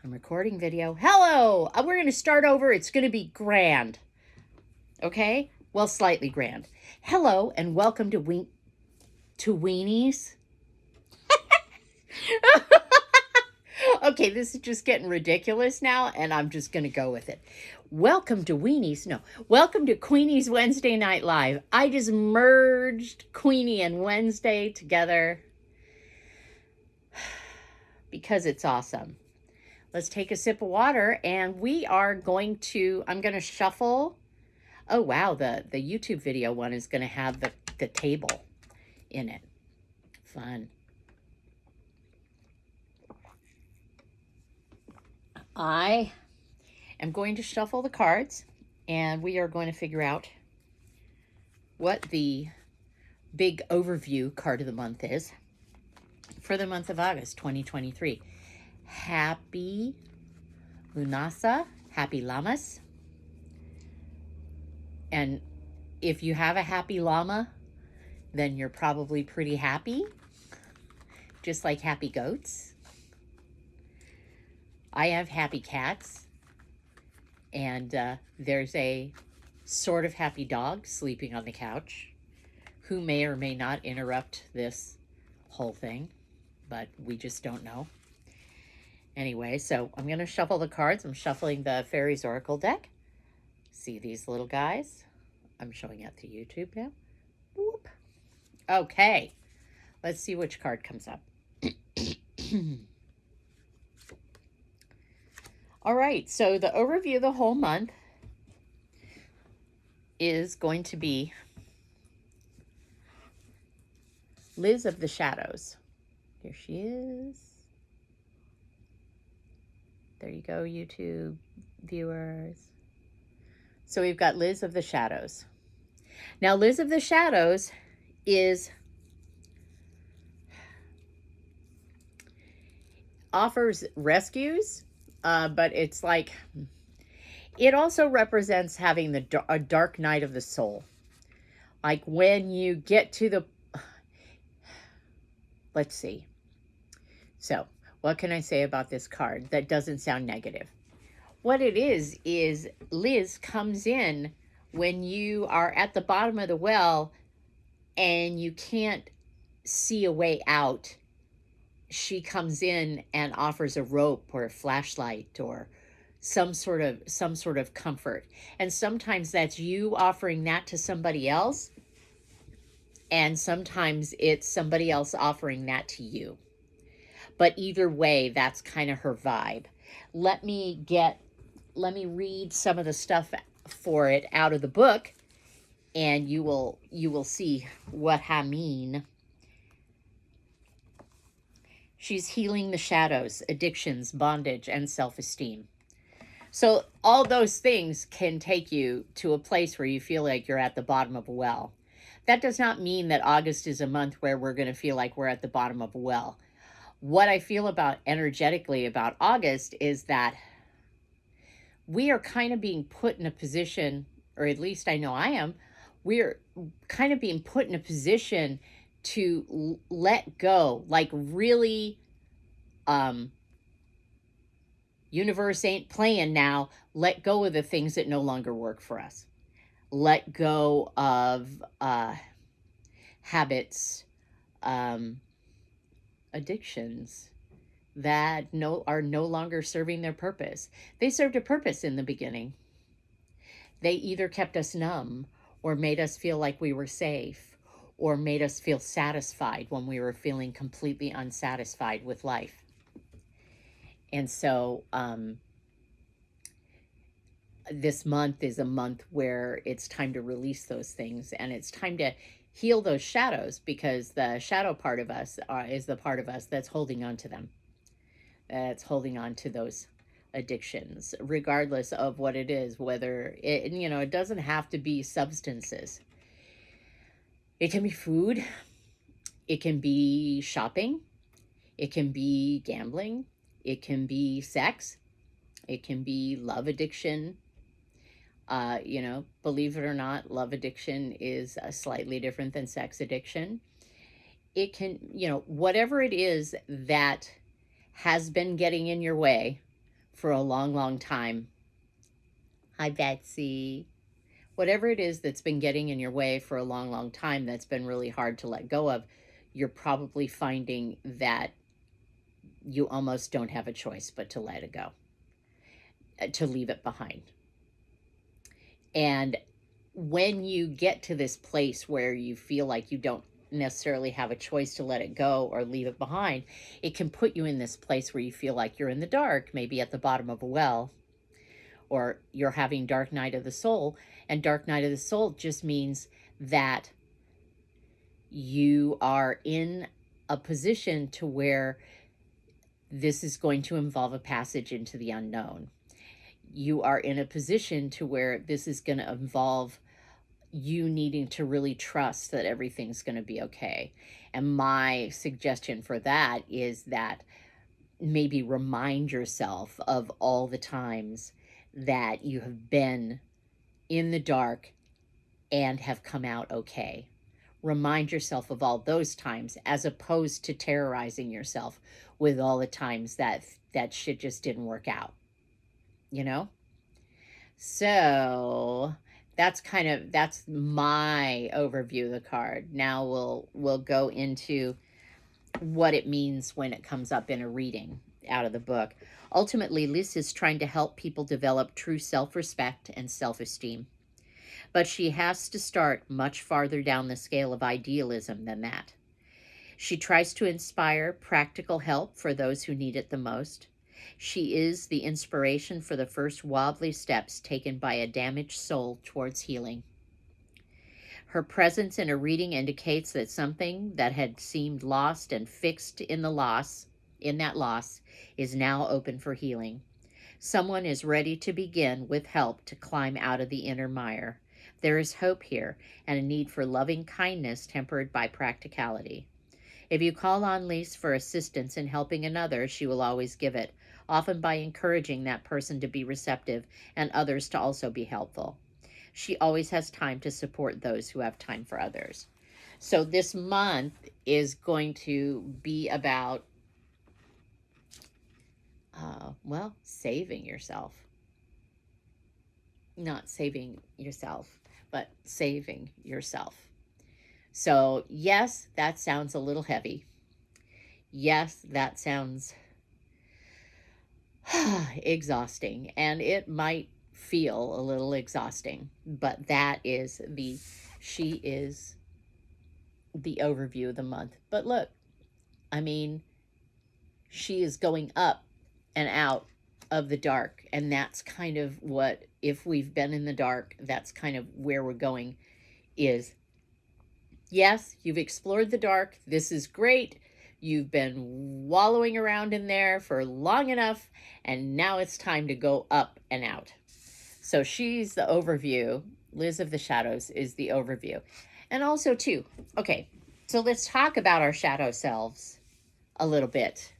I'm recording video. Hello! We're going to start over. It's going to be grand. Okay? Well, slightly grand. Hello, and welcome to Weenies. Okay, this is just getting ridiculous now, and I'm just going to go with it. Welcome to Weenies. No, welcome to Queenie's Wednesday Night Live. I just merged Queenie and Wednesday together because it's awesome. Let's take a sip of water, and I'm going to shuffle. Oh, wow, the YouTube video one is going to have the table in it. Fun. I am going to shuffle the cards, and we are going to figure out what the big overview card of the month is for the month of August 2023. Happy Lunasa, happy Llamas. And if you have a happy llama, then you're probably pretty happy, just like happy goats. I have happy cats, and there's a sort of happy dog sleeping on the couch who may or may not interrupt this whole thing, but we just don't know. Anyway, so I'm going to shuffle the cards. I'm shuffling the Fairies Oracle deck. See these little guys? I'm showing it to YouTube now. Whoop. Okay, let's see which card comes up. All right, so the overview of the whole month is going to be Liz of the Shadows. Here she is. There you go, YouTube viewers. So we've got Liz of the Shadows. Now, Liz of the Shadows offers rescues, but it's like, it also represents having a dark night of the soul. Like when you get to let's see. So what can I say about this card that doesn't sound negative? What it is Liz comes in when you are at the bottom of the well and you can't see a way out. She comes in and offers a rope or a flashlight or some sort of comfort. And sometimes that's you offering that to somebody else, and sometimes it's somebody else offering that to you. But either way, that's kind of her vibe. Let me read some of the stuff for it out of the book, and you will see what I mean. She's healing the shadows, addictions, bondage, and self-esteem. So all those things can take you to a place where you feel like you're at the bottom of a well. That does not mean that August is a month where we're going to feel like we're at the bottom of a well. What I feel about energetically about August is that we are kind of being put in a position, or at least I know I am, we're kind of being put in a position to let go, like really, universe ain't playing now. Let go of the things that no longer work for us. Let go of habits, addictions that are no longer serving their purpose. They served a purpose in the beginning. They either kept us numb or made us feel like we were safe, or made us feel satisfied when we were feeling completely unsatisfied with life. And so this month is a month where it's time to release those things, and it's time to heal those shadows, because the shadow part of us is the part of us that's holding on to them. That's holding on to those addictions, regardless of what it is, whether it doesn't have to be substances. It can be food, it can be shopping, it can be gambling, it can be sex, it can be love addiction. Believe it or not, love addiction is slightly different than sex addiction. It can, whatever it is that has been getting in your way for a long, long time. Hi, Betsy. Whatever it is that's been getting in your way for a long, long time that's been really hard to let go of, you're probably finding that you almost don't have a choice but to let it go, to leave it behind. And when you get to this place where you feel like you don't necessarily have a choice to let it go or leave it behind, it can put you in this place where you feel like you're in the dark, maybe at the bottom of a well, or you're having dark night of the soul. And dark night of the soul just means that you are in a position to where this is going to involve a passage into the unknown. You are in a position to where this is going to involve you needing to really trust that everything's going to be okay. And my suggestion for that is that maybe remind yourself of all the times that you have been in the dark and have come out okay. Remind yourself of all those times as opposed to terrorizing yourself with all the times that shit just didn't work out, you know? So that's my overview of the card. Now we'll go into what it means when it comes up in a reading out of the book. Ultimately, Liz is trying to help people develop true self-respect and self-esteem. But she has to start much farther down the scale of idealism than that. She tries to inspire practical help for those who need it the most. She is the inspiration for the first wobbly steps taken by a damaged soul towards healing. Her presence in a reading indicates that something that had seemed lost and fixed in that loss, is now open for healing. Someone is ready to begin with help to climb out of the inner mire. There is hope here and a need for loving kindness tempered by practicality. If you call on Lise for assistance in helping another, she will always give it, often by encouraging that person to be receptive and others to also be helpful. She always has time to support those who have time for others. So this month is going to be about, saving yourself. Not saving yourself, but saving yourself. So yes, that sounds a little heavy. Yes, that sounds exhausting, and it might feel a little exhausting, but she is the overview of the month. But look, I mean, she is going up and out of the dark, and that's kind of what, if we've been in the dark, that's kind of where we're going. Is yes, you've explored the dark, this is great, you've been wallowing around in there for long enough, and now it's time to go up and out. So she's the overview. Liz of the Shadows is the overview. And also too, okay, so let's talk about our shadow selves a little bit.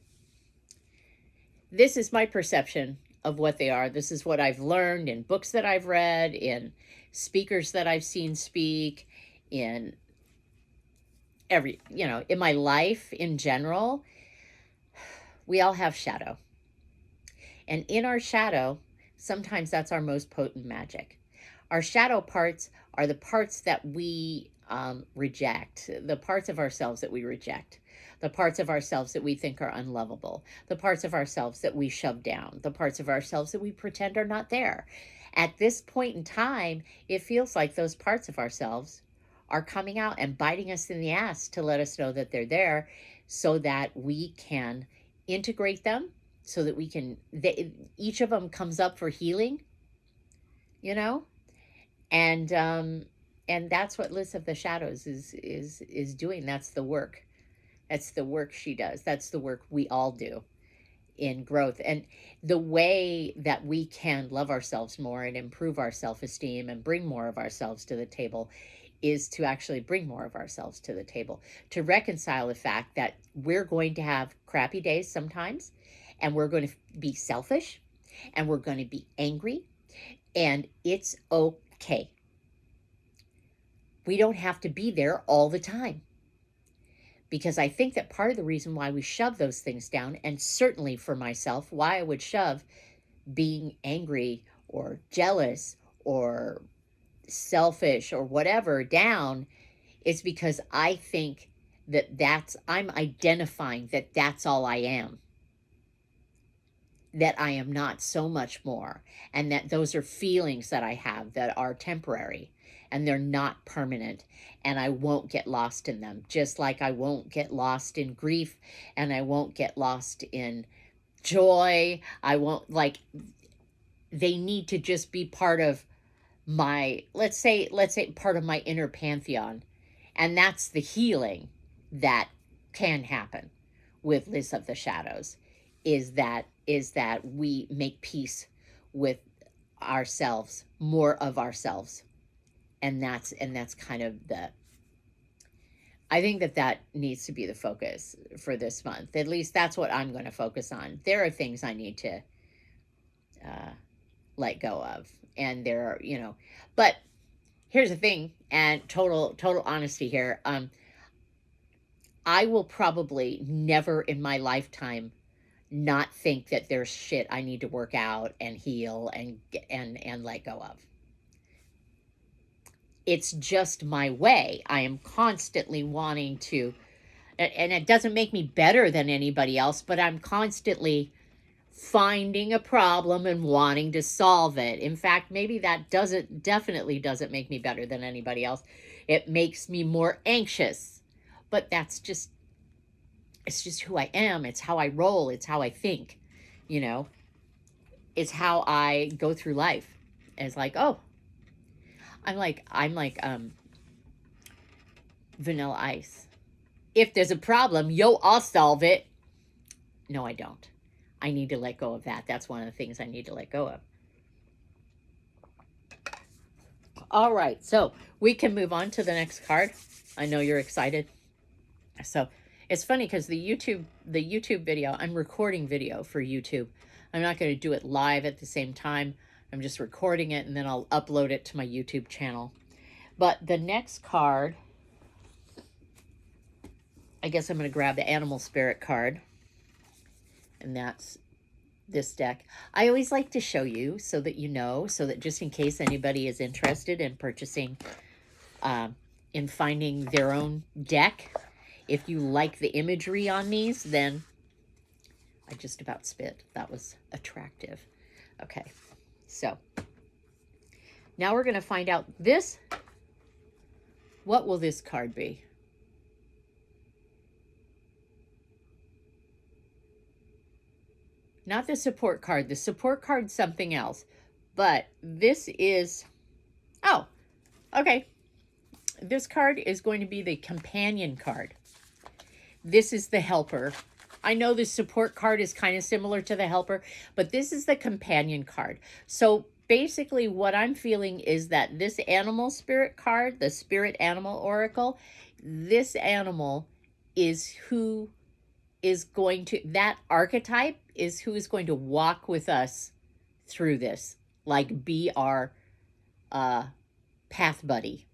This is my perception of what they are. This is what I've learned in books that I've read, in speakers that I've seen speak, in in my life in general. We all have shadow. And in our shadow, sometimes that's our most potent magic. Our shadow parts are the parts that we reject, the parts of ourselves that we reject, the parts of ourselves that we think are unlovable, the parts of ourselves that we shove down, the parts of ourselves that we pretend are not there. At this point in time, it feels like those parts of ourselves are coming out and biting us in the ass to let us know that they're there, so that we can integrate them, so that each of them comes up for healing, you know? And that's what Liz of the Shadows is doing. That's the work. That's the work she does. That's the work we all do in growth. And the way that we can love ourselves more and improve our self-esteem and bring more of ourselves to the table is to actually bring more of ourselves to the table, to reconcile the fact that we're going to have crappy days sometimes, and we're going to be selfish, and we're going to be angry, and it's okay. We don't have to be there all the time. Because I think that part of the reason why we shove those things down, and certainly for myself, why I would shove being angry or jealous or selfish or whatever down, it's because I think that I'm identifying that that's all I am, that I am not so much more, and that those are feelings that I have that are temporary and they're not permanent, and I won't get lost in them, just like I won't get lost in grief and I won't get lost in joy. I won't, like, they need to just be part of my, let's say part of my inner pantheon. And that's the healing that can happen with Liz of the Shadows, is that we make peace with ourselves, more of ourselves. And that's kind of the, I think that needs to be the focus for this month. At least that's what I'm going to focus on. There are things I need to uh, let go of, and there are, but here's the thing, and total honesty here. I will probably never in my lifetime not think that there's shit I need to work out and heal and let go of. It's just my way. I am constantly wanting to, and it doesn't make me better than anybody else, but I'm constantly finding a problem and wanting to solve it. In fact, maybe that definitely doesn't make me better than anybody else. It makes me more anxious. But it's just who I am. It's how I roll. It's how I think. It's how I go through life. It's like, oh, I'm like Vanilla Ice. If there's a problem, I'll solve it. No, I don't. I need to let go of that. That's one of the things I need to let go of. All right, so we can move on to the next card. I know you're excited. So it's funny because the YouTube video, I'm recording video for YouTube. I'm not going to do it live at the same time. I'm just recording it, and then I'll upload it to my YouTube channel. But the next card, I guess I'm going to grab the Animal Spirit card. And that's this deck. I always like to show you so that you know, so that just in case anybody is interested in purchasing, in finding their own deck, if you like the imagery on these, then I just about spit. That was attractive. Okay, so now we're going to find out this. What will this card be? Not the support card. The support card's something else. But this is, oh, okay. This card is going to be the companion card. This is the helper. I know the support card is kind of similar to the helper, but this is the companion card. So basically what I'm feeling is that this animal spirit card, the spirit animal oracle, this animal is who is going to, that archetype is who is going to walk with us through this, like be our path buddy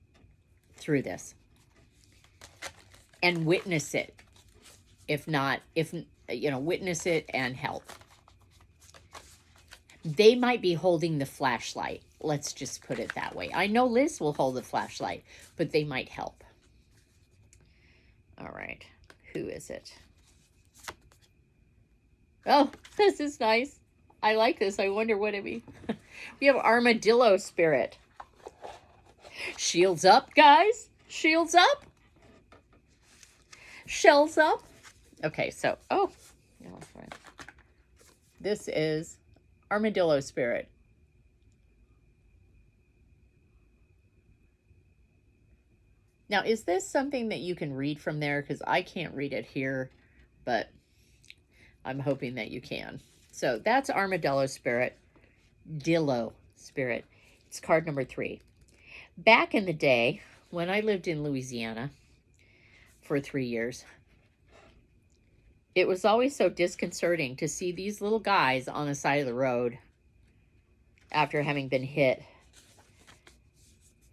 through this and witness it. If not, witness it and help. They might be holding the flashlight. Let's just put it that way. I know Liz will hold the flashlight, but they might help. All right. Who is it? Oh, this is nice. I like this. I wonder what it means. We have Armadillo Spirit. Shields up, guys. Shields up. Shells up. Okay, so, oh. This is Armadillo Spirit. Now, is this something that you can read from there? Because I can't read it here, but I'm hoping that you can. So that's Armadillo Spirit. Dillo Spirit. It's card number 3. Back in the day, when I lived in Louisiana for 3 years, it was always so disconcerting to see these little guys on the side of the road after having been hit.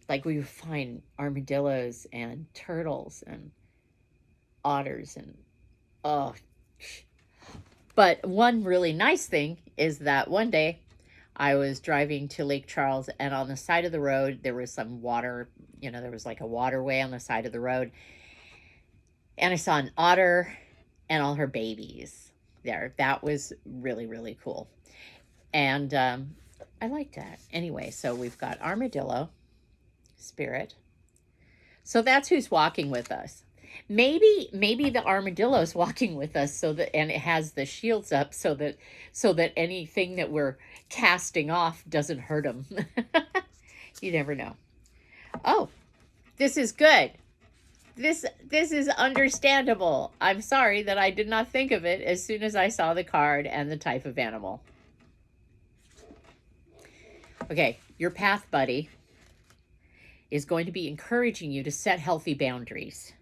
Like, we would find armadillos and turtles and otters and, oh. But one really nice thing is that one day I was driving to Lake Charles, and on the side of the road, there was some water, there was like a waterway on the side of the road. And I saw an otter and all her babies there. That was really, really cool. And I like that. Anyway, so we've got armadillo, spirit. So that's who's walking with us. Maybe the armadillo's walking with us, so that, and it has the shields up so that anything that we're casting off doesn't hurt them. You never know. Oh, this is good. This is understandable. I'm sorry that I did not think of it as soon as I saw the card and the type of animal. Okay, your path buddy is going to be encouraging you to set healthy boundaries.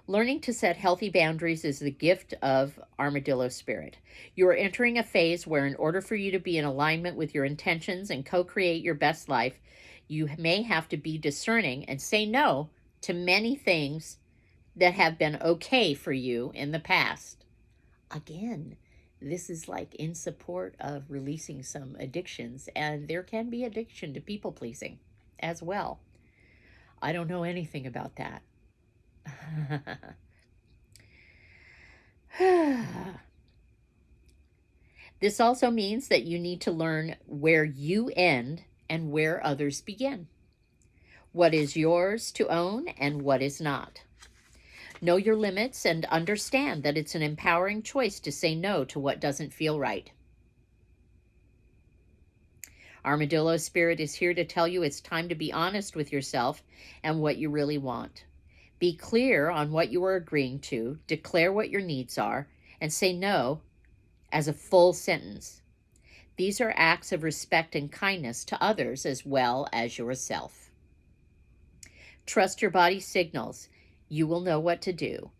Learning to set healthy boundaries is the gift of armadillo spirit. You are entering a phase where, in order for you to be in alignment with your intentions and co-create your best life, you may have to be discerning and say no to many things that have been okay for you in the past. Again, this is like in support of releasing some addictions, and there can be addiction to people pleasing as well. I don't know anything about that. This also means that you need to learn where you end and where others begin. What is yours to own and what is not. Know your limits and understand that it's an empowering choice to say no to what doesn't feel right. Armadillo spirit is here to tell you it's time to be honest with yourself and what you really want. Be clear on what you are agreeing to, declare what your needs are, and say no as a full sentence. These are acts of respect and kindness to others as well as yourself. Trust your body's signals. You will know what to do.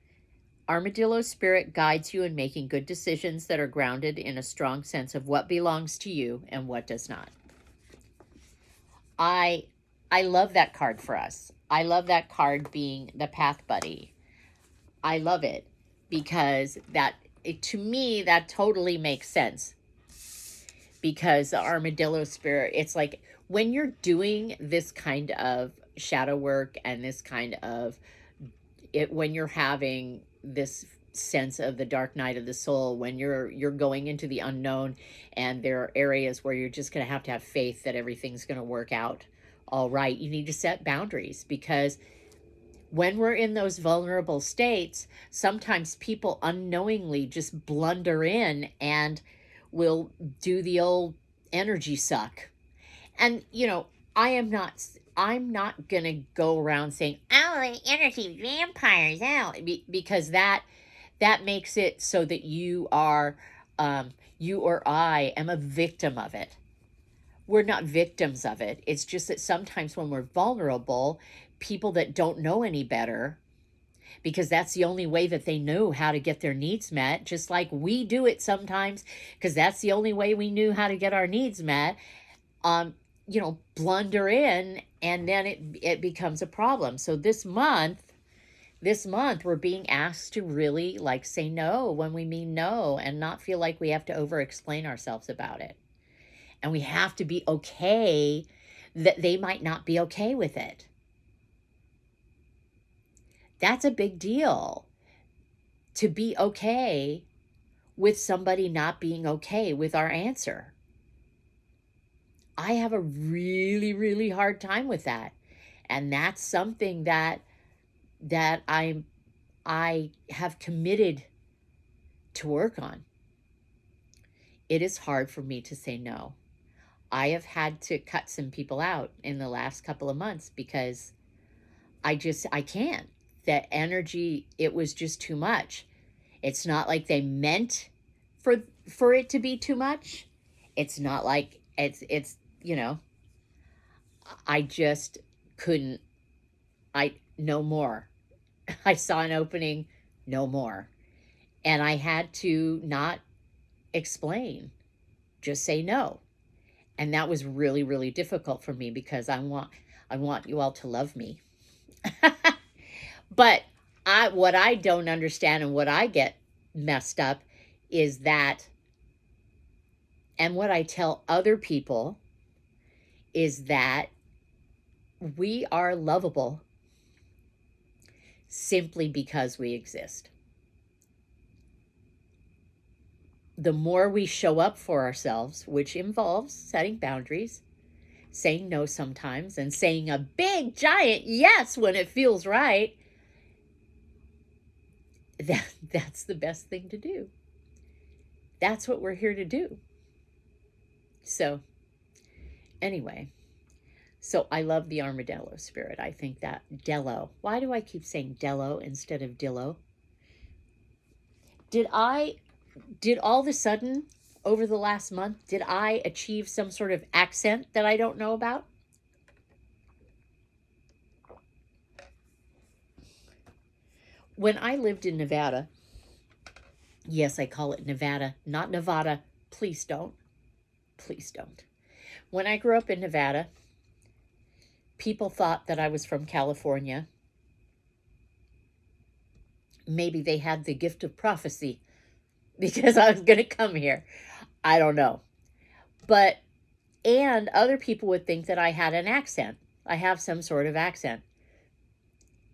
Armadillo spirit guides you in making good decisions that are grounded in a strong sense of what belongs to you and what does not. I love that card for us. I love that card being the path buddy. I love it because to me, that totally makes sense. Because the armadillo spirit, it's like when you're doing this kind of shadow work and this kind of when you're having this sense of the dark night of the soul, when you're going into the unknown, and there are areas where you're just going to have faith that everything's going to work out all right, you need to set boundaries, because when we're in those vulnerable states, sometimes people unknowingly just blunder in and will do the old energy suck. And I'm not gonna go around saying, "Oh, the energy vampires out," because that makes it so that you or I am a victim of it. We're not victims of it. It's just that sometimes when we're vulnerable, people that don't know any better, because that's the only way that they know how to get their needs met, just like we do it sometimes, because that's the only way we knew how to get our needs met, blunder in, and then it becomes a problem. So this month we're being asked to really say no when we mean no, and not feel like we have to over explain ourselves about it. And we have to be okay that they might not be okay with it. That's a big deal, to be okay with somebody not being okay with our answer. I have a really, really hard time with that. And that's something that I have committed to work on. It is hard for me to say no. I have had to cut some people out in the last couple of months because I can't. That energy, it was just too much. It's not like they meant for it to be too much. It's not like it's I just couldn't. No more. I saw an opening, no more. And I had to not explain, just say no. And that was really, really difficult for me, because I want you all to love me. But what I don't understand, and what I get messed up, is that And what I tell other people is that we are lovable simply because we exist. The more we show up for ourselves, which involves setting boundaries, saying no sometimes, and saying a big giant yes when it feels right, that's the best thing to do. That's what we're here to do. So anyway, so I love the armadillo spirit. I think that Dello. Why do I keep saying Dello instead of Dillo? Did all of a sudden over the last month, did I achieve some sort of accent that I don't know about? When I lived in Nevada, yes, I call it Nevada, not Nevada. Please don't. Please don't. When I grew up in Nevada, people thought that I was from California. Maybe they had the gift of prophecy because I was going to come here. I don't know. But, and other people would think that I had an accent. I have some sort of accent.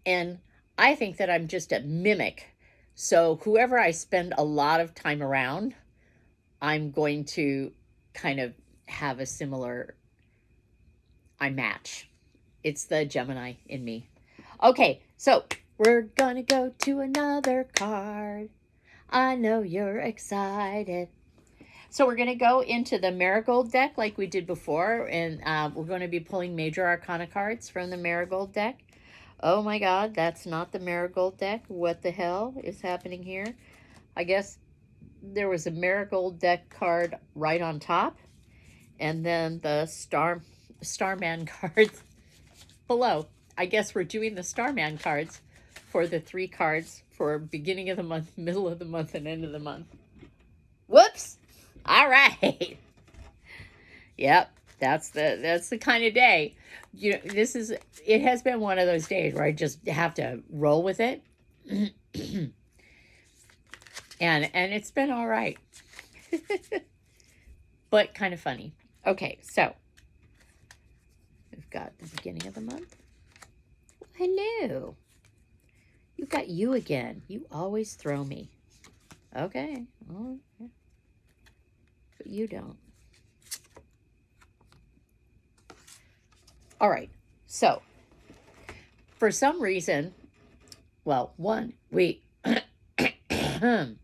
And I think that I'm just a mimic. So whoever I spend a lot of time around, I'm going to kind of have a similar, I match. It's the Gemini in me. Okay, so we're gonna go to another card. I know you're excited. So we're gonna go into the Marigold deck like we did before, and we're going to be pulling Major Arcana cards from the Marigold deck. Oh my God, that's not the Marigold deck. What the hell is happening here? I guess there was a Marigold deck card right on top, and then the Starman cards below. I guess we're doing the Starman cards for the 3 cards for beginning of the month, middle of the month, and end of the month. Whoops! All right. Yep, that's the kind of day. You know, it has been one of those days where I just have to roll with it. and it's been all right. But kind of funny. Okay, so we've got the beginning of the month. Hello. You've got you again. You always throw me. Okay. Oh, yeah. But you don't. All right. So, for some reason, well, one, we,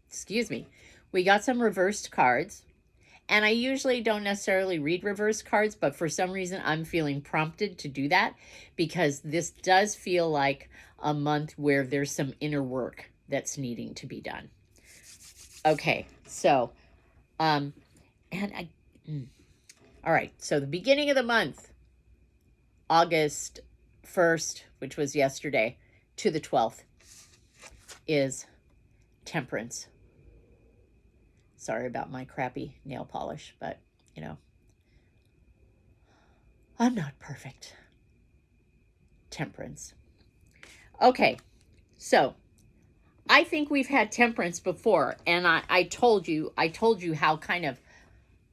excuse me, we got some reversed cards. And I usually don't necessarily read reverse cards, but for some reason I'm feeling prompted to do that because this does feel like a month where there's some inner work that's needing to be done. Okay, so, all right, so the beginning of the month, August 1st, which was yesterday, to the 12th, is Temperance. Sorry about my crappy nail polish, but, you know, I'm not perfect. Temperance. Okay, so I think we've had Temperance before, and I told you how kind of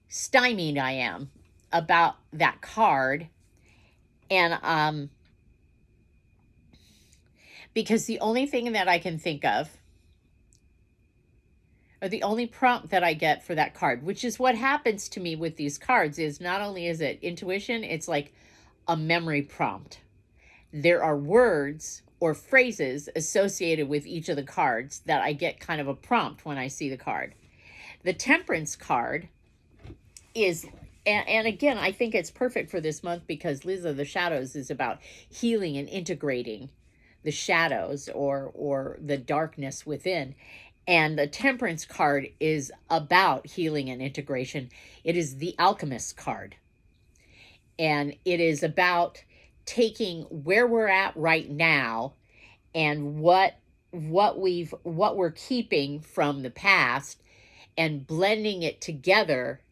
stymied I am about that card, and because the only thing that I can think of, or the only prompt that I get for that card, which is what happens to me with these cards, is not only is it intuition, it's like a memory prompt. There are words or phrases associated with each of the cards that I get kind of a prompt when I see the card. The Temperance card is, and again, I think it's perfect for this month because Liz of the Shadows is about healing and integrating the shadows or the darkness within. And the Temperance card is about healing and integration. It is the Alchemist card. And it is about taking where we're at right now and what we're keeping from the past and blending it together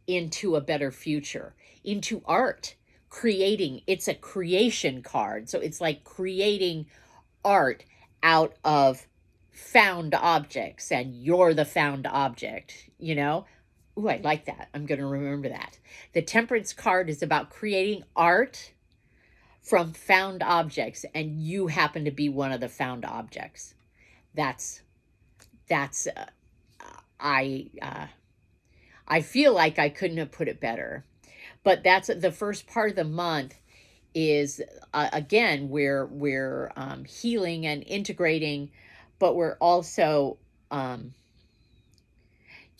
into a better future, into art, creating. It's a creation card. So it's like creating art out of found objects, and you're the found object, you know? Ooh, I like that. I'm going to remember that. The Temperance card is about creating art from found objects, and you happen to be one of the found objects. That's that's I I feel like I couldn't have put it better. But that's the first part of the month is again we're healing and integrating, but we're also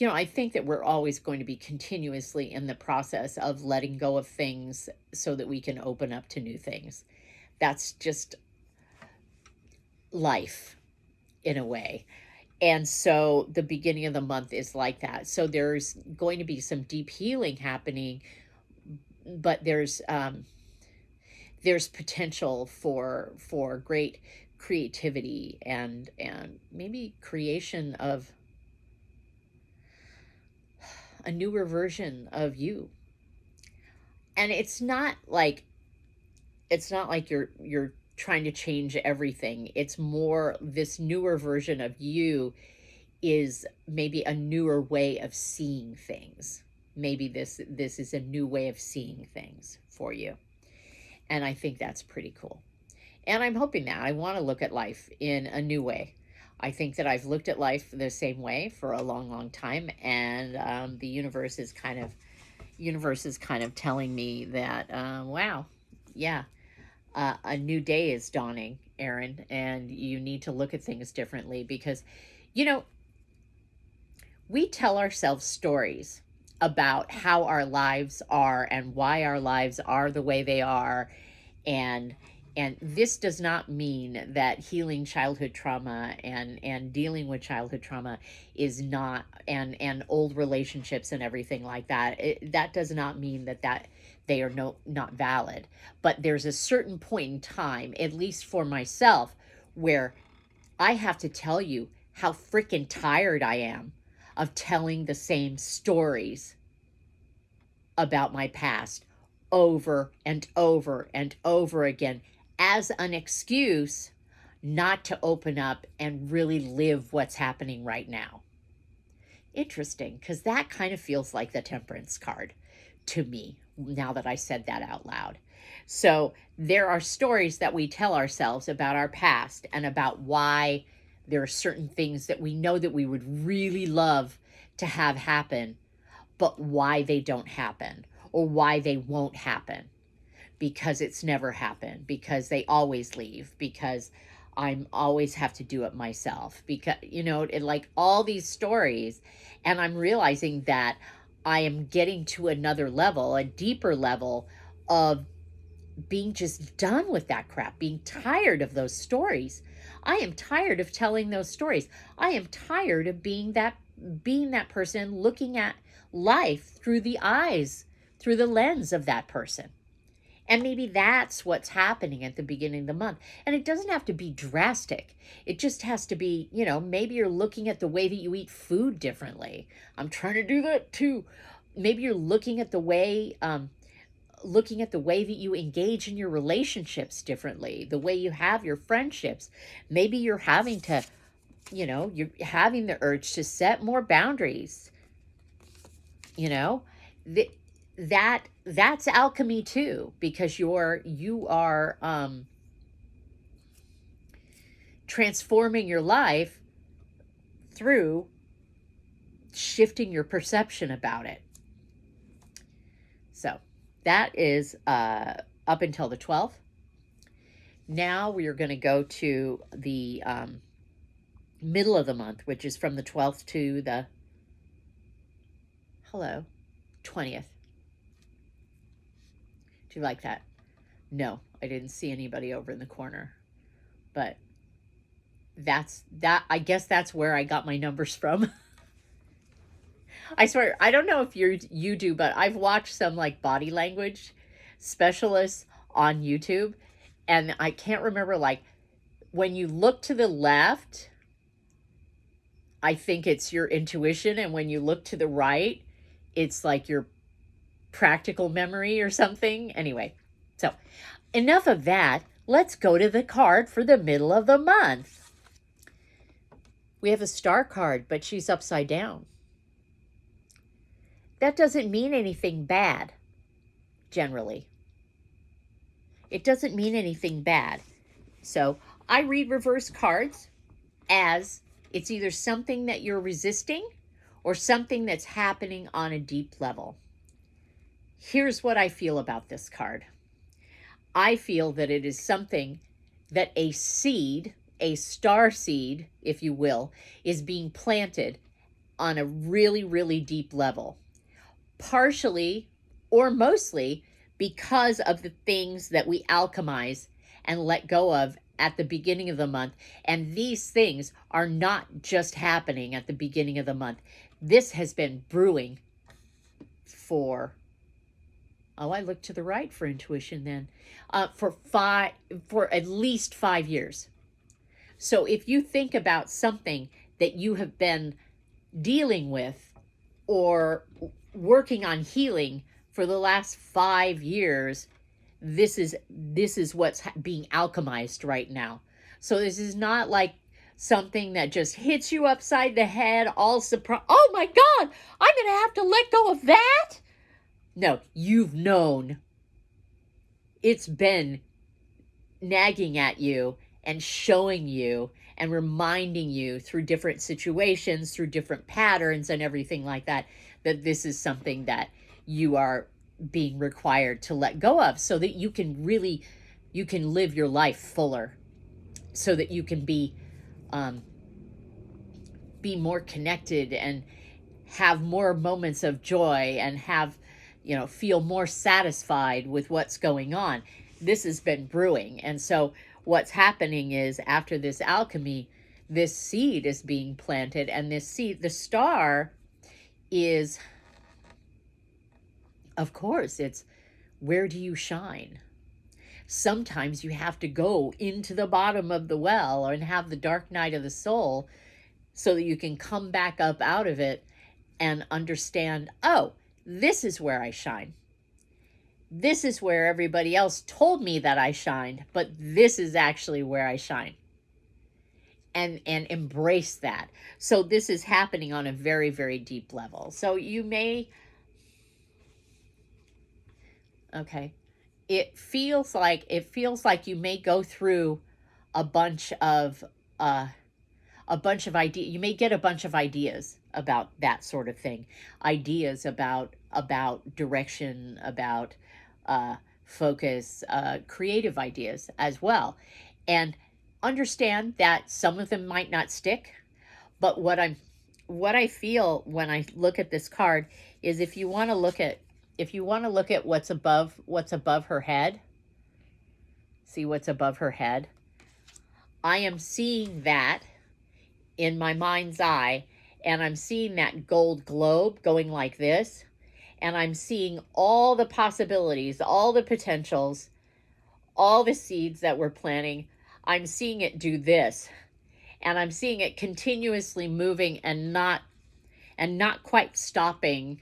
I think that we're always going to be continuously in the process of letting go of things so that we can open up to new things. That's just life in a way. And so the beginning of the month is like that. So there's going to be some deep healing happening, but there's potential for great creativity and maybe creation of a newer version of you. And it's not like you're trying to change everything. It's more this newer version of you is maybe a newer way of seeing things. Maybe this is a new way of seeing things for you. And I think that's pretty cool. And I'm hoping that I want to look at life in a new way. I think that I've looked at life the same way for a long, long time, and the universe is kind of telling me that wow, yeah, a new day is dawning, Aaron, and you need to look at things differently because, you know, we tell ourselves stories about how our lives are and why our lives are the way they are, and this does not mean that healing childhood trauma and dealing with childhood trauma is not, and old relationships and everything like that, that does not mean that they are not valid. But there's a certain point in time, at least for myself, where I have to tell you how freaking tired I am of telling the same stories about my past over and over and over again as an excuse not to open up and really live what's happening right now. Interesting, because that kind of feels like the Temperance card to me now that I said that out loud. So there are stories that we tell ourselves about our past and about why there are certain things that we know that we would really love to have happen, but why they don't happen or why they won't happen, because it's never happened, because they always leave, because I'm always have to do it myself, because like all these stories. And I'm realizing that I am getting to another level, a deeper level of being just done with that crap, being tired of those stories. I am tired of telling those stories. I am tired of being that person, looking at life through the eyes, through the lens of that person. And maybe that's what's happening at the beginning of the month. And it doesn't have to be drastic. It just has to be, maybe you're looking at the way that you eat food differently. I'm trying to do that too. Maybe you're looking at the way that you engage in your relationships differently, the way you have your friendships. Maybe you're having the urge to set more boundaries. You know, Th- that's alchemy too, because you are transforming your life through shifting your perception about it. So that is up until the 12th. Now we are going to go to the middle of the month, which is from the 12th to the 20th. Do you like that? No, I didn't see anybody over in the corner, but I guess that's where I got my numbers from. I swear, I don't know if you do, but I've watched some like body language specialists on YouTube, and I can't remember, like, when you look to the left, I think it's your intuition, and when you look to the right, it's like your practical memory or something. Anyway, so enough of that. Let's go to the card for the middle of the month. We have a star card, but she's upside down. that doesn't mean anything bad, generally. It doesn't mean anything bad. So I read reverse cards as it's either something that you're resisting or something that's happening on a deep level. Here's what I feel about this card. I feel that it is something that a seed, a star seed, if you will, is being planted on a really, really deep level. Partially or mostly because of the things that we alchemize and let go of at the beginning of the month. And these things are not just happening at the beginning of the month. This has been brewing for, oh, I look to the right for intuition then, for at least 5 years. So if you think about something that you have been dealing with or working on healing for the last 5 years, this is what's being alchemized right now. So this is not like something that just hits you upside the head, all surprised. Oh my God, I'm going to have to let go of that. No, you've known. It's been nagging at you and showing you and reminding you through different situations, through different patterns and everything like that, that this is something that you are being required to let go of so that you can live your life fuller, so that you can be more connected and have more moments of joy and have, feel more satisfied with what's going on. This has been brewing. And so what's happening is after this alchemy, this seed is being planted, and this seed, the star, is, of course, it's where do you shine? Sometimes you have to go into the bottom of the well and have the dark night of the soul so that you can come back up out of it and understand, oh, this is where I shine. This is where everybody else told me that I shined, but this is actually where I shine. And embrace that. So this is happening on a very, very deep level. So you may, okay, it feels like you may go through a bunch of ideas. You may get a bunch of ideas about that sort of thing, ideas about direction, about focus, creative ideas as well, and understand that some of them might not stick. But what I feel when I look at this card is if you want to look at what's above her head, see what's above her head. I am seeing that in my mind's eye, and I'm seeing that gold globe going like this, and I'm seeing all the possibilities, all the potentials, all the seeds that we're planting. I'm seeing it do this, and I'm seeing it continuously moving and not quite stopping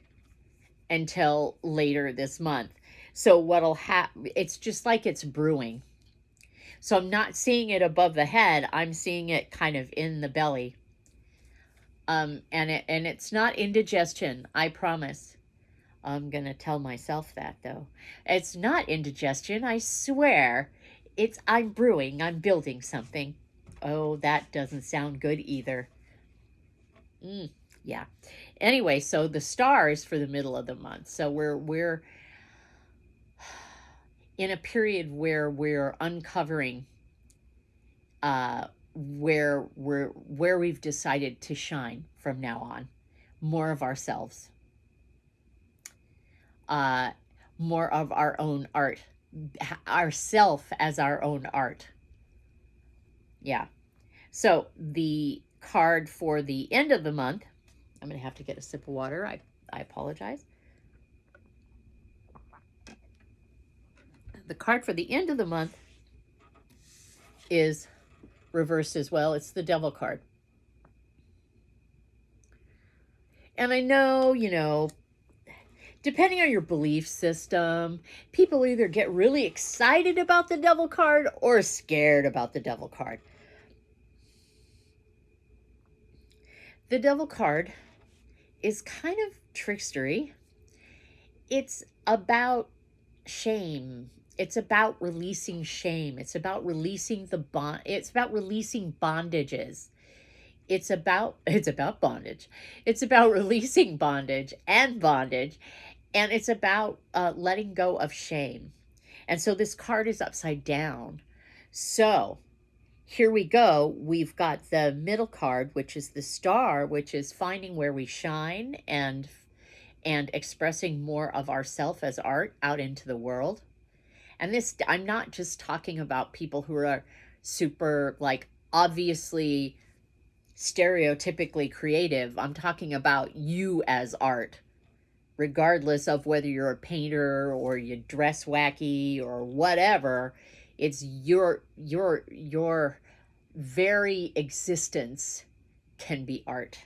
until later this month. So what'll happen, it's just like it's brewing. So I'm not seeing it above the head, I'm seeing it kind of in the belly. And it's not indigestion, I promise. I'm going to tell myself that, though. It's not indigestion, I swear. I'm brewing, I'm building something. Oh, that doesn't sound good either. Yeah. Anyway, so the star is for the middle of the month. So we're in a period where we're uncovering where we've decided to shine from now on, more of ourselves, more of our own art, ourself as our own art. Yeah. So the card for the end of the month, I'm going to have to get a sip of water. I apologize. The card for the end of the month is reversed as well. It's the Devil card. And I know, depending on your belief system, people either get really excited about the Devil card or scared about the Devil card. The Devil card is kind of trickstery. it's about shame. It's about releasing shame. It's about releasing the bond. It's about releasing bondages. It's about bondage. It's about releasing bondage and bondage, and it's about letting go of shame. And so this card is upside down. So here we go. We've got the middle card, which is the star, which is finding where we shine and expressing more of ourself as art out into the world. And this, I'm not just talking about people who are super, like, obviously stereotypically creative. I'm talking about you as art, regardless of whether you're a painter or you dress wacky or whatever. It's your very existence can be art.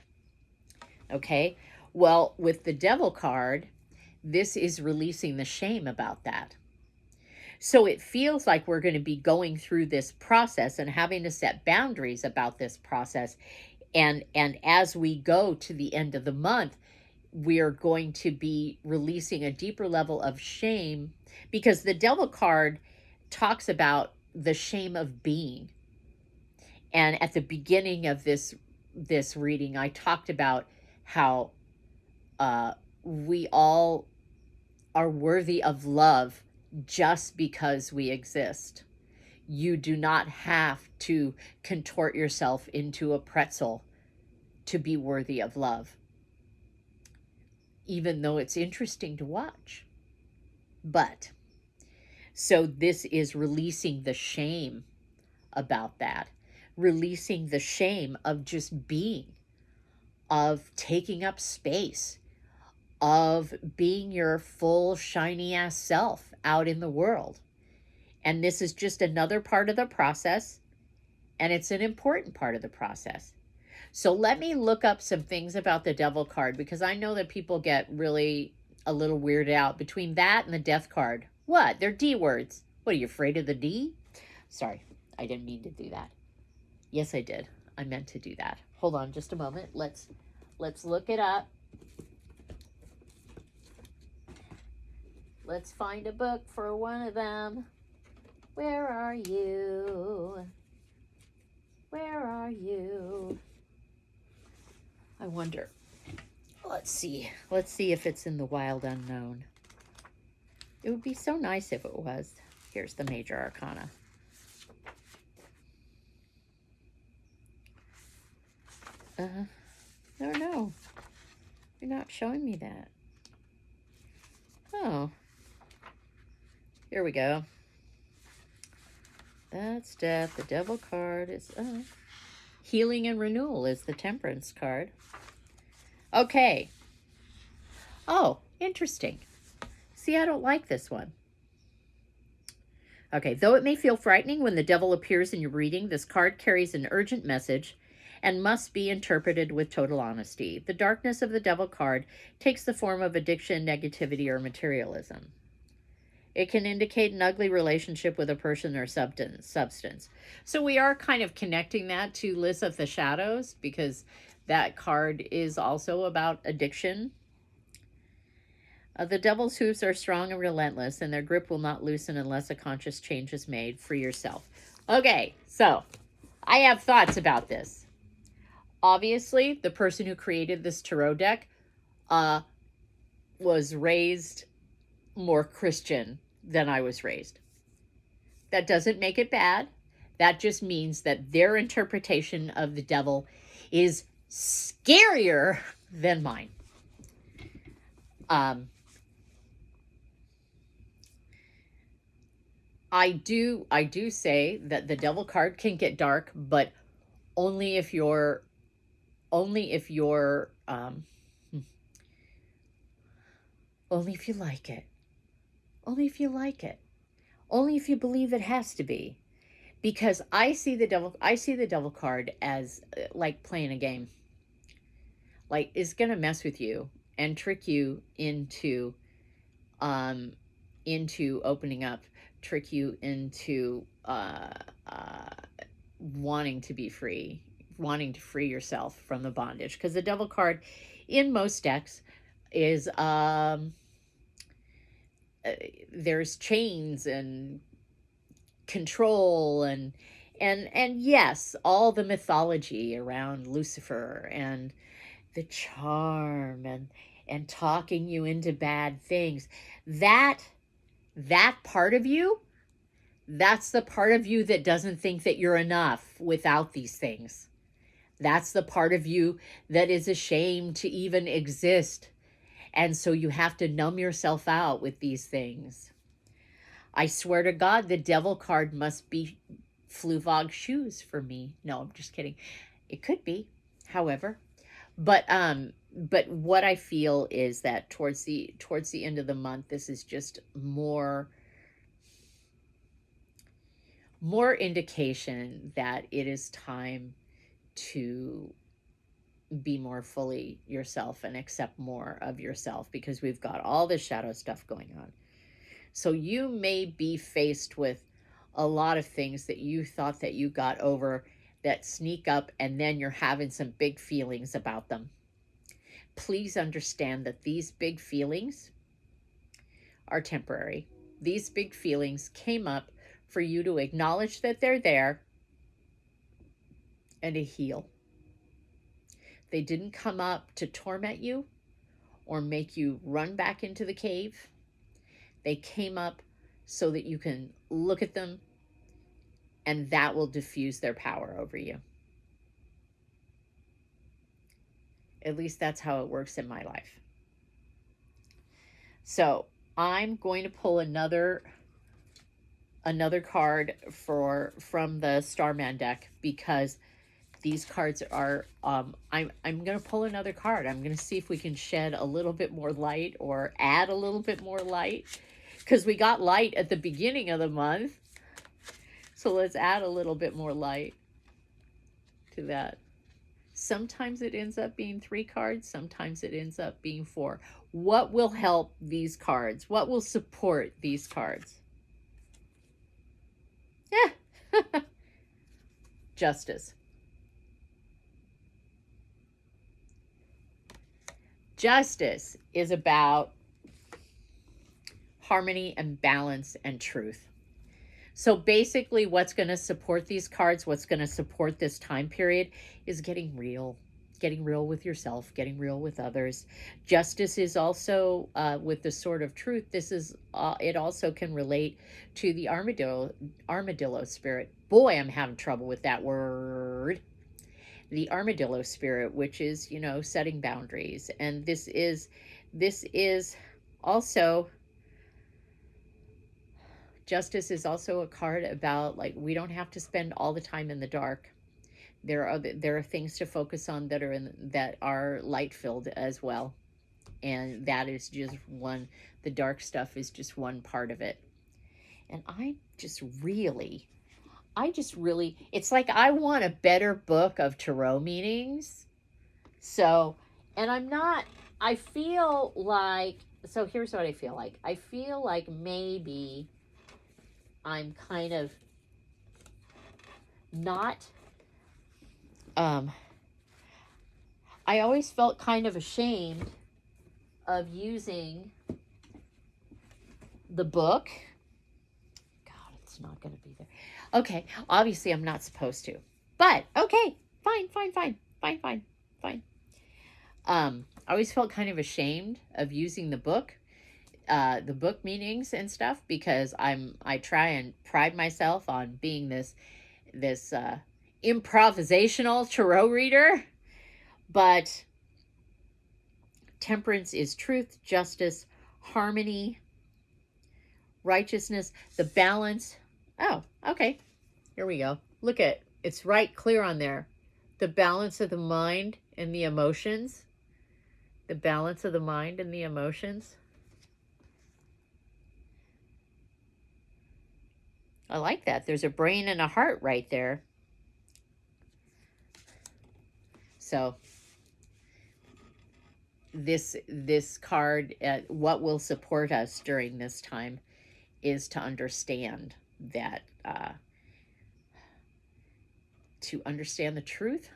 Okay? Well, with the devil card, this is releasing the shame about that. So it feels like we're going to be going through this process and having to set boundaries about this process. And as we go to the end of the month, we're going to be releasing a deeper level of shame, because the devil card talks about the shame of being. And at the beginning of this reading, I talked about how we all are worthy of love just because we exist. You do not have to contort yourself into a pretzel to be worthy of love, even though it's interesting to watch. But so this is releasing the shame about that, releasing the shame of just being, of taking up space, of being your full shiny ass self out in the world. And this is just another part of the process, and it's an important part of the process. So let me look up some things about the devil card, because I know that people get really a little weirded out between that and the death card. What? They're D words. What, are you afraid of the D? Sorry, I didn't mean to do that. Yes, I did. I meant to do that. Hold on just a moment. Let's look it up. Let's find a book for one of them. Where are you? Where are you? I wonder. Let's see. Let's see if it's in the wild unknown. It would be so nice if it was. Here's the major arcana. No. You're not showing me that. Oh. Here we go. That's death. The devil card is healing and renewal is the temperance card. Okay. Oh, interesting. See, I don't like this one. Okay, though it may feel frightening when the devil appears in your reading, this card carries an urgent message and must be interpreted with total honesty. The darkness of the devil card takes the form of addiction, negativity, or materialism. It can indicate an ugly relationship with a person or substance. So we are kind of connecting that to Liz of the Shadows, because that card is also about addiction. The devil's hooves are strong and relentless, and their grip will not loosen unless a conscious change is made for yourself. Okay, so I have thoughts about this. Obviously, the person who created this tarot deck was raised more Christian than I was raised. That doesn't make it bad. That just means that their interpretation of the devil is scarier than mine. I do say that the devil card can get dark, but only if you're only if you like it. Only if you like it. Only if you believe it has to be. Because I see the devil card as like playing a game. Like, it's going to mess with you and trick you into opening up, trick you into wanting to be free, wanting to free yourself from the bondage. Because the devil card in most decks is there's chains and control and yes, all the mythology around Lucifer and the charm and talking you into bad things. That part of you, that's the part of you that doesn't think that you're enough without these things. That's the part of you that is ashamed to even exist. And so you have to numb yourself out with these things. I swear to God, the devil card must be Fluvog shoes for me. No, I'm just kidding. It could be, however. But what I feel is that towards the end of the month, this is just more indication that it is time to be more fully yourself and accept more of yourself, because we've got all this shadow stuff going on. So you may be faced with a lot of things that you thought that you got over that sneak up, and then you're having some big feelings about them. Please understand that these big feelings are temporary. These big feelings came up for you to acknowledge that they're there and to heal. They didn't come up to torment you or make you run back into the cave. They came up so that you can look at them, and that will diffuse their power over you. At least that's how it works in my life. So I'm going to pull another card from the Starman deck, because these cards are I'm going to pull another card. I'm going to see if we can shed a little bit more light or add a little bit more light, because we got light at the beginning of the month. So let's add a little bit more light to that. Sometimes it ends up being 3 cards. Sometimes it ends up being 4. What will help these cards? What will support these cards? Yeah. Justice. Justice is about harmony and balance and truth. So basically what's going to support these cards, what's going to support this time period, is getting real with yourself, getting real with others. Justice is also with the sword of truth. This is it also can relate to the armadillo spirit. Boy, I'm having trouble with that word. The armadillo spirit, which is, setting boundaries. And this is also, Justice is also a card about, like, we don't have to spend all the time in the dark. There are things to focus on that are light filled as well, and that is just one. The dark stuff is just one part of it. And I just really, it's like I want a better book of tarot meanings. So, and I feel like, so here's what I feel like. I feel like maybe I'm kind of not, I always felt kind of ashamed of using the book. God, it's not going to be there. Okay, obviously I'm not supposed to, but okay, fine. I always felt kind of ashamed of using the book meanings and stuff, because I try and pride myself on being this improvisational tarot reader. But temperance is truth, justice, harmony, righteousness, the balance. Oh, okay. Here we go. Look at it's right clear on there. The balance of the mind and the emotions. The balance of the mind and the emotions. I like that. There's a brain and a heart right there. So this card, what will support us during this time is to understand that, to understand the truth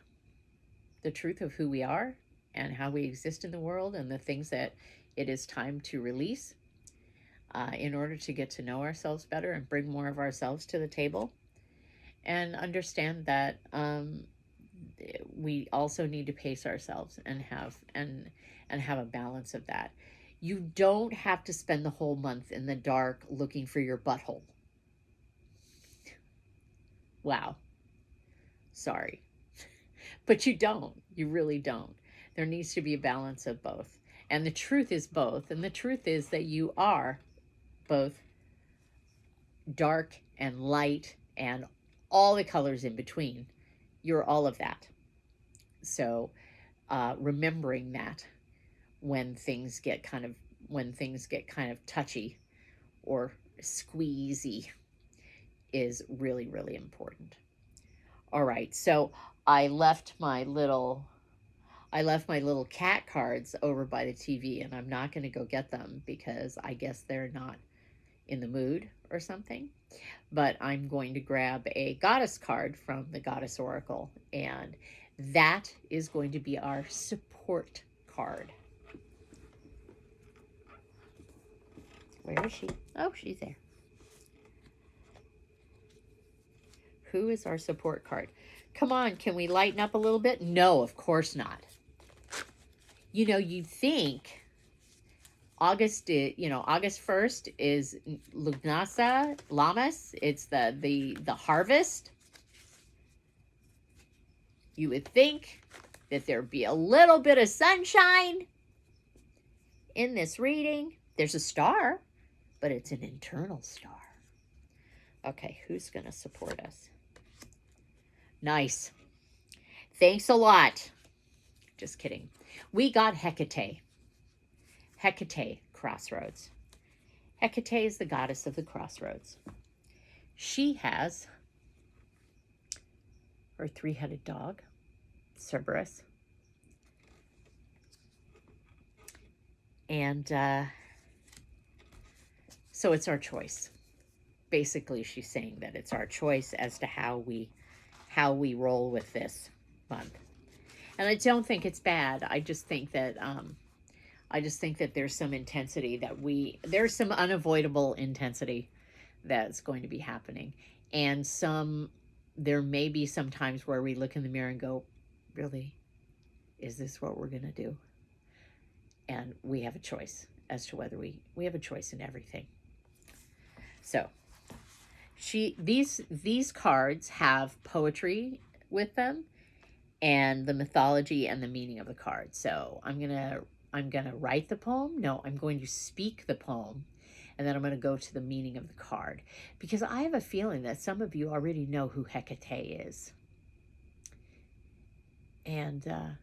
of who we are and how we exist in the world, and the things that it is time to release. in order to get to know ourselves better and bring more of ourselves to the table, and understand that we also need to pace ourselves and have a balance of that. You don't have to spend the whole month in the dark looking for your butthole. Wow. Sorry. But you don't. You really don't. There needs to be a balance of both. And the truth is both. And the truth is that you are both dark and light and all the colors in between. You're all of that. So remembering that when things get kind of touchy or squeezy is really, really important. All right, so I left my little cat cards over by the TV, and I'm not going to go get them because I guess they're not in the mood or something. But I'm going to grab a goddess card from the Goddess Oracle, and that is going to be our support card. Where is she? Oh, she's there. Who is our support card? Come on, can we lighten up a little bit? No, of course not. You know, you'd think August 1st is Lugnasa, Lamas. It's the harvest. You would think that there'd be a little bit of sunshine in this reading. There's a star, but it's an internal star. Okay, who's going to support us? Nice. Thanks a lot. Just kidding. We got Hecate. Hecate crossroads. Hecate is the goddess of the crossroads. She has her three-headed dog, Cerberus. And so it's our choice. Basically, she's saying that it's our choice as to how we roll with this month. And I don't think it's bad. I just think that there's some intensity there's some unavoidable intensity that's going to be happening. And there may be some times where we look in the mirror and go, really, is this what we're going to do? And we have a choice as to whether we have a choice in everything. So these cards have poetry with them and the mythology and the meaning of the card. So I'm gonna write the poem. No, I'm going to speak the poem, and then I'm going to go to the meaning of the card, because I have a feeling that some of you already know who Hecate is. And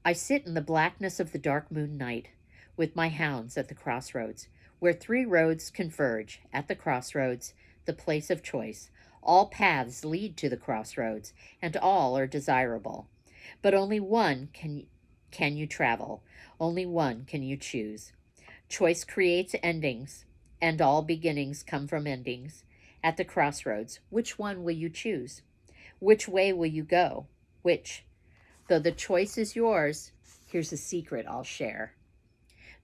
I sit in the blackness of the dark moon night with my hounds at the crossroads, where three roads converge at the crossroads, the place of choice. All paths lead to the crossroads, and all are desirable. But only one can you travel. Only one can you choose. Choice creates endings, and all beginnings come from endings. At the crossroads, which one will you choose? Which way will you go? Which? Though the choice is yours, here's a secret I'll share.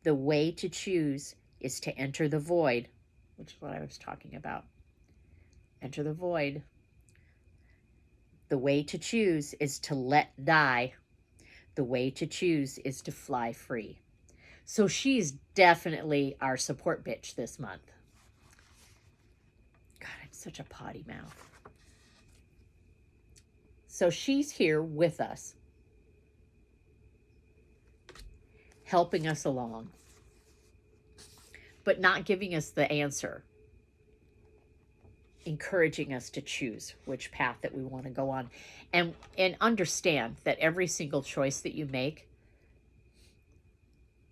The way to choose is to enter the void, which is what I was talking about. Enter the void. The way to choose is to let die. The way to choose is to fly free. So she's definitely our support bitch this month. God, I'm such a potty mouth. So she's here with us, helping us along, but not giving us the answer, encouraging us to choose which path that we want to go on, and understand that every single choice that you make,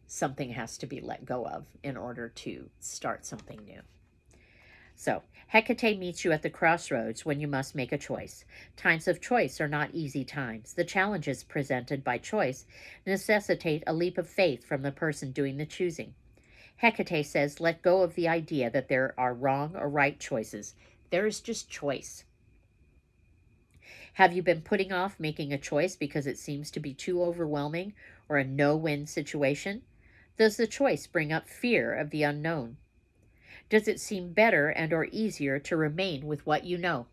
something has to be let go of in order to start something new. So Hecate meets you at the crossroads when you must make a choice. Times of choice are not easy times. The challenges presented by choice necessitate a leap of faith from the person doing the choosing. Hecate says, let go of the idea that there are wrong or right choices. There is just choice. Have you been putting off making a choice because it seems to be too overwhelming or a no-win situation? Does the choice bring up fear of the unknown? Does it seem better and or easier to remain with what you know?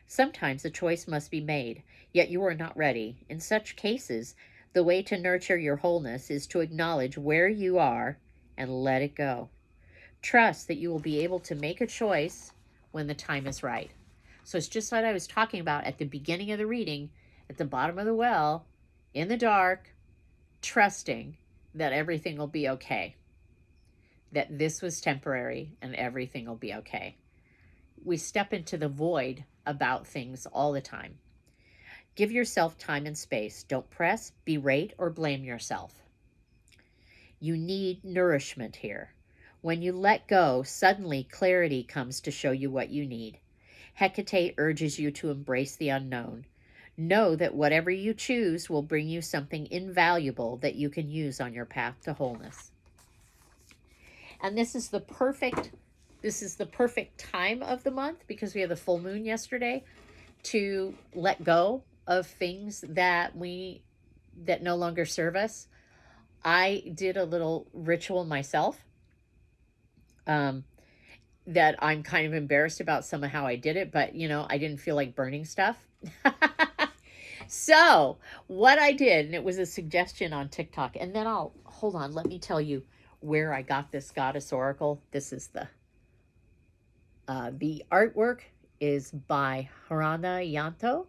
Sometimes a choice must be made, yet you are not ready. In such cases, the way to nurture your wholeness is to acknowledge where you are and let it go. Trust that you will be able to make a choice when the time is right. So it's just like I was talking about at the beginning of the reading, at the bottom of the well, in the dark, trusting that everything will be okay, that this was temporary and everything will be okay. We step into the void about things all the time. Give yourself time and space. Don't press, berate, or blame yourself. You need nourishment here. When you let go, suddenly clarity comes to show you what you need. Hecate urges you to embrace the unknown. Know that whatever you choose will bring you something invaluable that you can use on your path to wholeness. And this is the perfect time of the month, because we have the full moon yesterday, to let go of things that no longer serve us. I did a little ritual myself that I'm kind of embarrassed about some of how I did it, but I didn't feel like burning stuff. So what I did, and it was a suggestion on TikTok, and then hold on, let me tell you where I got this goddess oracle. This is the artwork is by Harana Yanto,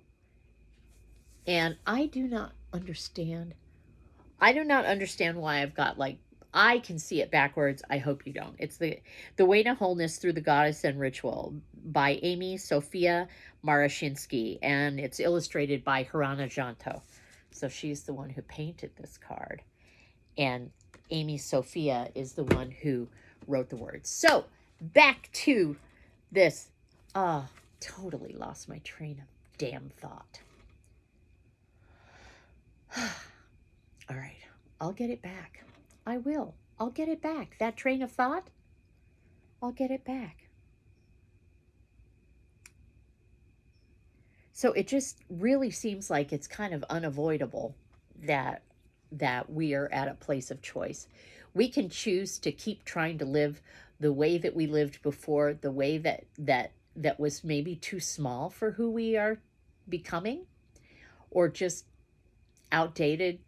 and I do not understand why I've got, like, I can see it backwards. I hope you don't. It's the Way to Wholeness Through the Goddess and Ritual by Amy Sophia Marashinsky, and it's illustrated by Harana Janto. So she's the one who painted this card, and Amy Sophia is the one who wrote the words. So back to this. Totally lost my train of damn thought. All right, I'll get it back. I will. I'll get it back. That train of thought, I'll get it back. So it just really seems like it's kind of unavoidable that we are at a place of choice. We can choose to keep trying to live the way that we lived before, the way that was maybe too small for who we are becoming, or just outdated,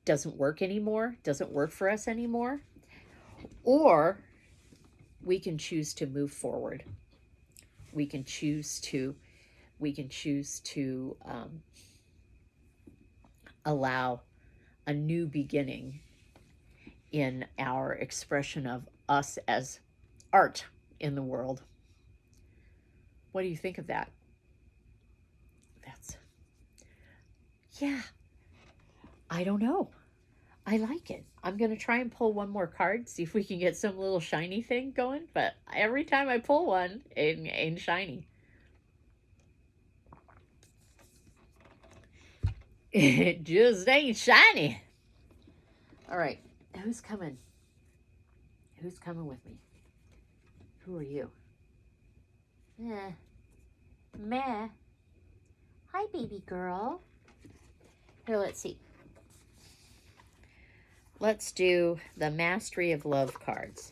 doesn't work anymore, doesn't work for us anymore. Or we can choose to move forward. We can choose to allow a new beginning in our expression of us as art in the world. What do you think of that? Yeah, I don't know. I like it. I'm going to try and pull one more card, see if we can get some little shiny thing going. But every time I pull one, it ain't shiny. It just ain't shiny. All right. Who's coming? Who's coming with me? Who are you? Meh. Hi, baby girl. Here, let's see. Let's do the Mastery of Love cards.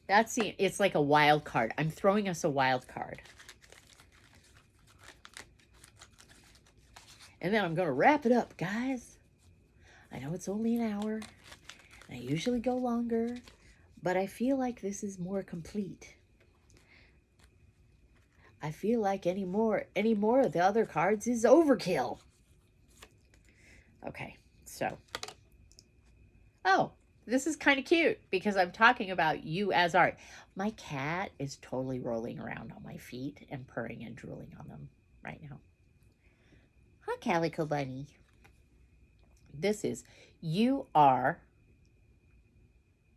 It's like a wild card. I'm throwing us a wild card. And then I'm going to wrap it up, guys. I know it's only an hour. I usually go longer, but I feel like this is more complete. I feel like any more of the other cards is overkill. Okay, so. Oh, this is kind of cute because I'm talking about you as art. My cat is totally rolling around on my feet and purring and drooling on them right now. Hi, Calico Bunny. This is, you are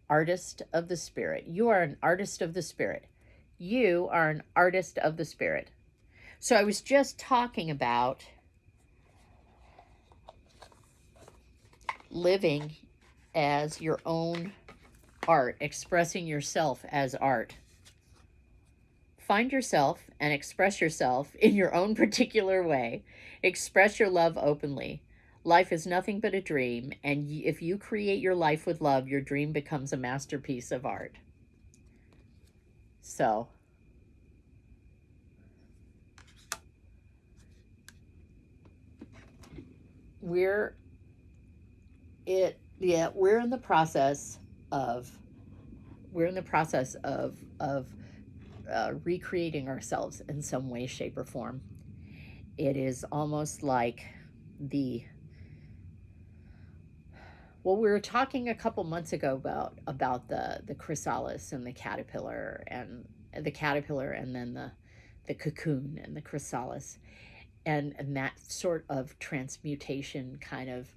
artist of the spirit. You are an artist of the spirit. You are an artist of the spirit. So I was just talking about living as your own art, expressing yourself as art. Find yourself and express yourself in your own particular way. Express your love openly. Life is nothing but a dream, and if you create your life with love, your dream becomes a masterpiece of art. So, we're we're in the process of recreating ourselves in some way, shape, or form. It is almost like the well, we were talking a couple months ago about the chrysalis and the caterpillar, and then the cocoon and the chrysalis, and that sort of transmutation kind of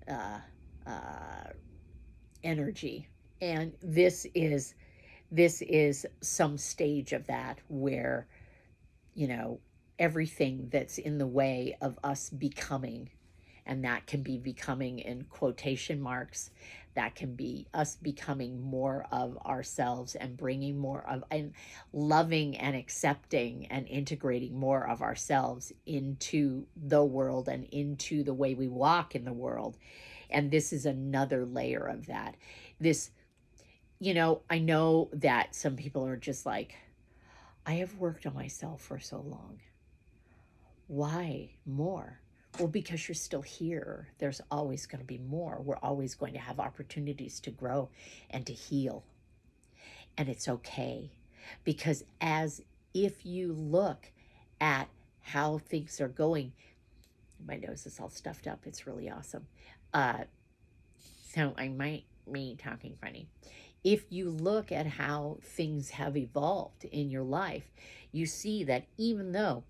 uh, uh, energy. And this is some stage of that where, you know, everything that's in the way of us becoming, and that can be becoming in quotation marks, that can be us becoming more of ourselves and bringing more of, and loving and accepting and integrating more of ourselves into the world and into the way we walk in the world. And this is another layer of that. This, I know that some people are just like, I have worked on myself for so long. Why more? Well, because you're still here. There's always going to be more. We're always going to have opportunities to grow and to heal. And it's okay. Because as if you look at how things are going, my nose is all stuffed up. It's really awesome. Uh, so I might be talking funny. If you look at how things have evolved in your life, you see that even though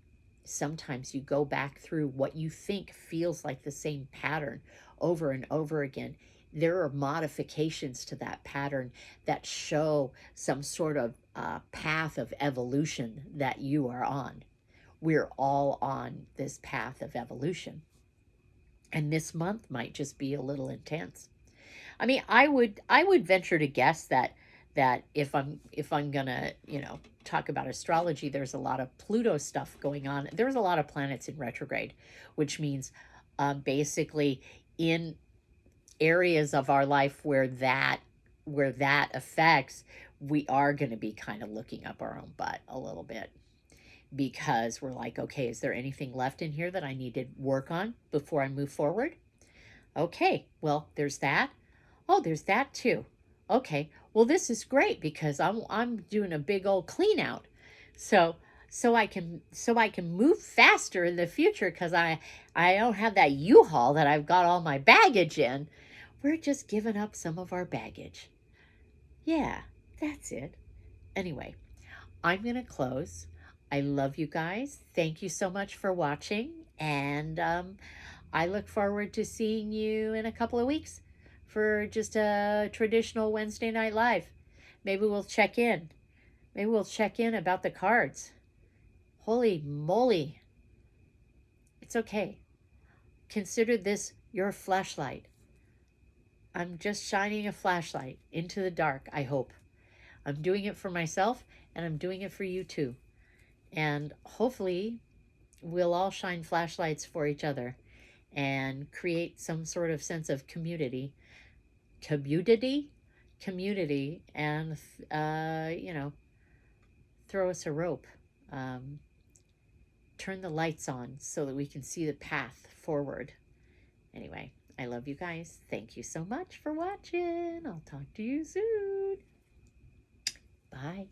sometimes you go back through what you think feels like the same pattern over and over again, there are modifications to that pattern that show some sort of path of evolution that you are on. We're all on this path of evolution. And this month might just be a little intense. I mean, I would venture to guess that if I'm gonna talk about astrology, there's a lot of Pluto stuff going on. There's a lot of planets in retrograde, which means basically in areas of our life where that affects, we are going to be kind of looking up our own butt a little bit, because we're like, okay, is there anything left in here that I need to work on before I move forward? Okay, well, there's that. Oh, there's that too. Okay. Well, this is great because I'm doing a big old clean out. So so I can move faster in the future because I don't have that U-Haul that I've got all my baggage in. We're just giving up some of our baggage. Yeah, that's it. Anyway, I'm going to close. I love you guys. Thank you so much for watching. And I look forward to seeing you in a couple of weeks for just a traditional Wednesday night live. Maybe we'll check in. Maybe we'll check in about the cards. Holy moly. It's okay. Consider this your flashlight. I'm just shining a flashlight into the dark, I hope. I'm doing it for myself, and I'm doing it for you too. And hopefully, we'll all shine flashlights for each other and create some sort of sense of community, and throw us a rope, um, turn the lights on so that we can see the path forward. Anyway, I love you guys. Thank you so much for watching. I'll talk to you soon. Bye.